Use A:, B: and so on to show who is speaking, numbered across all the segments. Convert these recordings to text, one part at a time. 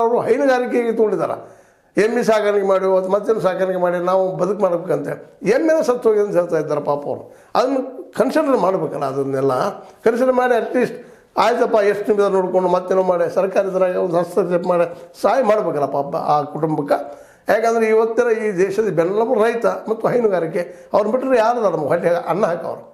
A: ಅವರು ಹೈನುಗಾರಿಕೆಗೆ ತೊಗೊಂಡಿದ್ದಾರೆ. ಎಮ್ಮೆ ಸಾಕಾಣಿಕೆ ಮಾಡಿ ಮತ್ತೇನು ಸಾಕಾಣಿಕೆ ಮಾಡಿ ನಾವು ಬದುಕು ಮಾಡ್ಬೇಕಂತ ಎಮ್ಮೆನ ಸತ್ತು ಹೋಗಿ ಅಂತ ಹೇಳ್ತಾ ಇದ್ದಾರೆ ಪಾಪ ಅವರು. ಅದನ್ನು ಕನ್ಸಿಡರ್ ಮಾಡಬೇಕಲ್ಲ, ಅದನ್ನೆಲ್ಲ ಕನ್ಸಿಡರ್ ಮಾಡಿ ಅಟ್ಲೀಸ್ಟ್ ಆಯ್ತಪ್ಪ ಎಷ್ಟು ನಿಮಿಷ ನೋಡ್ಕೊಂಡು ಮತ್ತೇನೋ ಮಾಡಿ ಸರ್ಕಾರದಾಗ ಒಂದು ಹಸ್ತಕ್ಷೇಪ ಮಾಡಿ ಸಹಾಯ ಮಾಡಬೇಕಲ್ಲ ಪಾಪ ಆ ಕುಟುಂಬಕ್ಕೆ. ಯಾಕಂದರೆ ಇವತ್ತಿನ ಈ ದೇಶದ ಬೆನ್ನೆಲುಬು ರೈತ ಮತ್ತು ಹೈನುಗಾರಿಕೆ. ಅವ್ರು ಬಿಟ್ಟರೆ ಯಾರು ನಮ್ಗೆ ಹೊಟ್ಟೆ ಅನ್ನ ಹಾಕೋರು.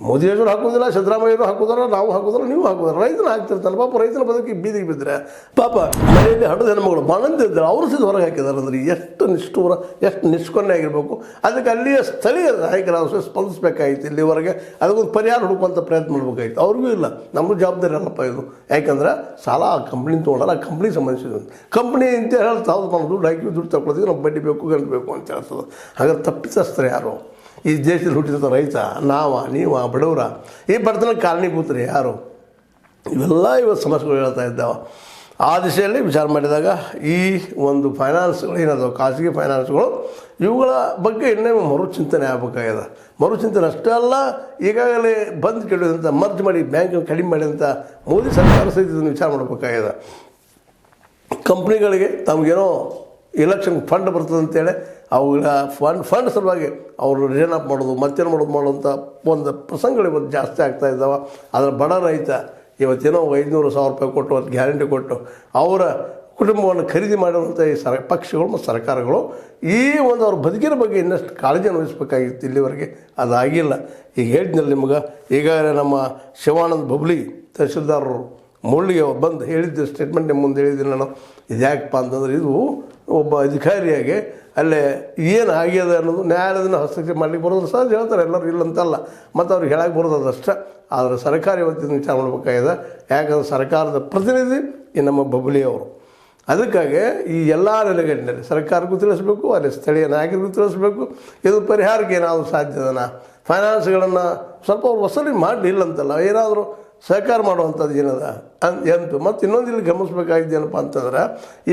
A: ಮೋದಿಯವರು ಹಾಕೋದಿಲ್ಲ, ಸಿದ್ದರಾಮಯ್ಯವರು ಹಾಕೋದಾರ, ನಾವು ಹಾಕೋದಾರ, ನೀವು ಹಾಕೋದಾರ, ರೈತನ ಹಾಕ್ತಿರ್ತಾನೆ ಪಾಪ. ರೈತನ ಬದುಕಿ ಬೀದಿಗೆ ಬಿದ್ದರೆ ಪಾಪ ಮನೆಯಲ್ಲಿ ಹಡದ ಹೆಣ್ಮಗಳು ಬಾಣಂತಿದ್ದಾರೆ, ಅವರು ಸಹ ಹೊರಗೆ ಹಾಕಿದ್ದಾರೆ. ಅಂದರೆ ಎಷ್ಟು ನಿಷ್ಠೂರ, ಎಷ್ಟು ನಿಷ್ಕೊನ್ನೆ ಆಗಿರಬೇಕು. ಅದಕ್ಕೆ ಅಲ್ಲಿಯ ಸ್ಥಳೀಯ ನಾಯಕರು ಸ್ಪಂದಿಸಬೇಕಾಗಿತ್ತು. ಇಲ್ಲಿವರೆಗೆ ಅದಕ್ಕೊಂದು ಪರಿಹಾರ ಹುಡುಕುವಂಥ ಪ್ರಯತ್ನ ಮಾಡಬೇಕಾಗಿತ್ತು. ಅವ್ರಿಗೂ ಇಲ್ಲ, ನಮಗೂ ಜವಾಬ್ದಾರಿ ಅಲ್ಲಪ್ಪ ಇದು. ಯಾಕಂದ್ರೆ ಸಾಲ ಆ ಕಂಪ್ನಿ ತೊಗೊಂಡಲ್ಲ, ಆ ಕಂಪ್ನಿಗೆ ಸಂಬಂಧಿಸಿದ ಕಂಪ್ನಿ ಅಂತ ಹೇಳ್ತಾ ಹೌದು ನಾವು ದುಡ್ಡು ಹಾಕಿ ದುಡ್ಡು ತಗೊಳ್ತೀವಿ, ನಾವು ಬಡ್ಡಿ ಬೇಕು ಗಂಟು ಬೇಕು ಅಂತ ಹೇಳ್ತದೆ. ಹಾಗಾದ್ರೆ ತಪ್ಪಿತಸ್ಥರು ಯಾರು? ಈ ದೇಶದಲ್ಲಿ ಹುಟ್ಟಿದ ರೈತ, ನೀವು ಬಡವರ, ಈ ಬಡತನಕ್ಕೆ ಕಾರಣೀಭೂತರು ಯಾರು? ಇವೆಲ್ಲ ಇವತ್ತು ಸಮಸ್ಯೆಗಳು ಹೇಳ್ತಾ ಇದ್ದಾವೆ. ಆ ದಿಶೆಯಲ್ಲಿ ವಿಚಾರ ಮಾಡಿದಾಗ ಈ ಒಂದು ಫೈನಾನ್ಸ್ಗಳು ಏನದು ಖಾಸಗಿ ಫೈನಾನ್ಸ್ಗಳು, ಇವುಗಳ ಬಗ್ಗೆ ಇನ್ನೇ ಮರುಚಿಂತನೆ ಆಗಬೇಕಾಗಿದೆ. ಮರುಚಿಂತನೆ ಅಷ್ಟೇ ಅಲ್ಲ, ಈಗಾಗಲೇ ಬಂದ್ ಕೆಡೋದಂಥ ಮರ್ಜ್ ಮಾಡಿ ಬ್ಯಾಂಕ್ ಕಡಿಮೆ ಮಾಡಿದಂಥ ಮೋದಿ ಸರ್ಕಾರ ಸಹಿತ ಇದನ್ನು ವಿಚಾರ ಮಾಡಬೇಕಾಗಿದೆ. ಕಂಪ್ನಿಗಳಿಗೆ ತಮಗೇನೋ ಎಲೆಕ್ಷನ್ ಫಂಡ್ ಬರ್ತದೆ ಅಂತೇಳಿ ಅವುಗಳ ಫಂಡ್ ಸಲುವಾಗಿ ಅವರು ರಿಟರ್ನ್ ಅಪ್ ಮಾಡೋದು, ಮತ್ತೇನು ಮಾಡುವಂಥ ಒಂದು ಪ್ರಸಂಗಗಳು ಇವತ್ತು ಜಾಸ್ತಿ ಆಗ್ತಾ ಇದ್ದಾವೆ. ಅದರ ಬಡ ರೈತ ಇವತ್ತೇನೋ 500,000 ರೂಪಾಯಿ ಕೊಟ್ಟು ಅದು ಗ್ಯಾರಂಟಿ ಕೊಟ್ಟು ಅವರ ಕುಟುಂಬವನ್ನು ಖರೀದಿ ಮಾಡುವಂಥ ಈ ಪಕ್ಷಗಳು ಮತ್ತು ಸರ್ಕಾರಗಳು ಈ ಒಂದು ಅವ್ರ ಬದುಕಿನ ಬಗ್ಗೆ ಇನ್ನಷ್ಟು ಕಾಳಜಿಯನ್ನು ವಹಿಸಬೇಕಾಗಿತ್ತು. ಇಲ್ಲಿವರೆಗೆ ಅದಾಗಿಲ್ಲ. ಈಗ ಹೇಳಿದ್ನಲ್ಲಿ ನಿಮ್ಗೆ, ಈಗಾಗಲೇ ನಮ್ಮ ಶಿವಾನಂದ ಬಬ್ಲಿ ತಹಶೀಲ್ದಾರರು ಮುಳ್ಳಿಗೆ ಬಂದು ಹೇಳಿದ್ದೆ, ಸ್ಟೇಟ್ಮೆಂಟ್ ನಿಮ್ಮ ಮುಂದೆ ಹೇಳಿದ್ದೀನಿ ನಾನು. ಇದ್ಯಾಕಪ್ಪ ಅಂತಂದ್ರೆ ಇದು ಒಬ್ಬ ಅಧಿಕಾರಿಯಾಗಿ ಅಲ್ಲೇ ಏನು ಆಗ್ಯದ ಅನ್ನೋದು ನ್ಯಾಯಾಲಯದಿಂದ ಹಸ್ತಕ್ಷೇಪ ಮಾಡಲಿಕ್ಕೆ ಬರೋದು ಸಹ ಹೇಳ್ತಾರೆ, ಎಲ್ಲರೂ ಇಲ್ಲಂತಲ್ಲ, ಮತ್ತು ಅವ್ರಿಗೆ ಹೇಳಕ್ಕೆ ಬರೋದು ಅದಷ್ಟೇ. ಆದರೆ ಸರ್ಕಾರ ಇವತ್ತಿನ ವಿಚಾರ ಮಾಡಬೇಕಾಗಿದೆ. ಯಾಕಂದ್ರೆ ಸರ್ಕಾರದ ಪ್ರತಿನಿಧಿ ಈ ನಮ್ಮ ಬಬ್ಲಿಯವರು. ಅದಕ್ಕಾಗಿ ಈ ಎಲ್ಲ ನೆಲೆಗಟ್ಟಿನಲ್ಲಿ ಸರ್ಕಾರಕ್ಕೂ ತಿಳಿಸ್ಬೇಕು, ಅಲ್ಲಿ ಸ್ಥಳೀಯ ನಾಯಕರಿಗೂ ತಿಳಿಸ್ಬೇಕು. ಇದು ಪರಿಹಾರಕ್ಕೆ ಏನಾದರೂ ಸಾಧ್ಯದನಾ? ಫೈನಾನ್ಸ್ಗಳನ್ನು ಸ್ವಲ್ಪ ಅವ್ರು ವಸೂಲಿ ಮಾಡಲಿಲ್ಲ ಅಂತಲ್ಲ, ಏನಾದರೂ ಸಹಕಾರ ಮಾಡುವಂಥದ್ದು ಏನದ ಎಂತು. ಮತ್ತು ಇನ್ನೊಂದು ಇಲ್ಲಿ ಗಮನಿಸ್ಬೇಕಾಗಿದ್ದೇನಪ್ಪ ಅಂತಂದ್ರೆ,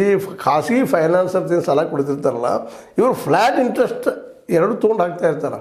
A: ಈ ಖಾಸಗಿ ಫೈನಾನ್ಸರ್ಸ್ ಏನು ಸಾಲ ಕೊಡ್ತಿರ್ತಾರಲ್ಲ, ಇವರು ಫ್ಲ್ಯಾಟ್ ಇಂಟ್ರೆಸ್ಟ್ ಎರಡು ತೊಗೊಂಡು ಹಾಕ್ತಾ ಇರ್ತಾರೆ.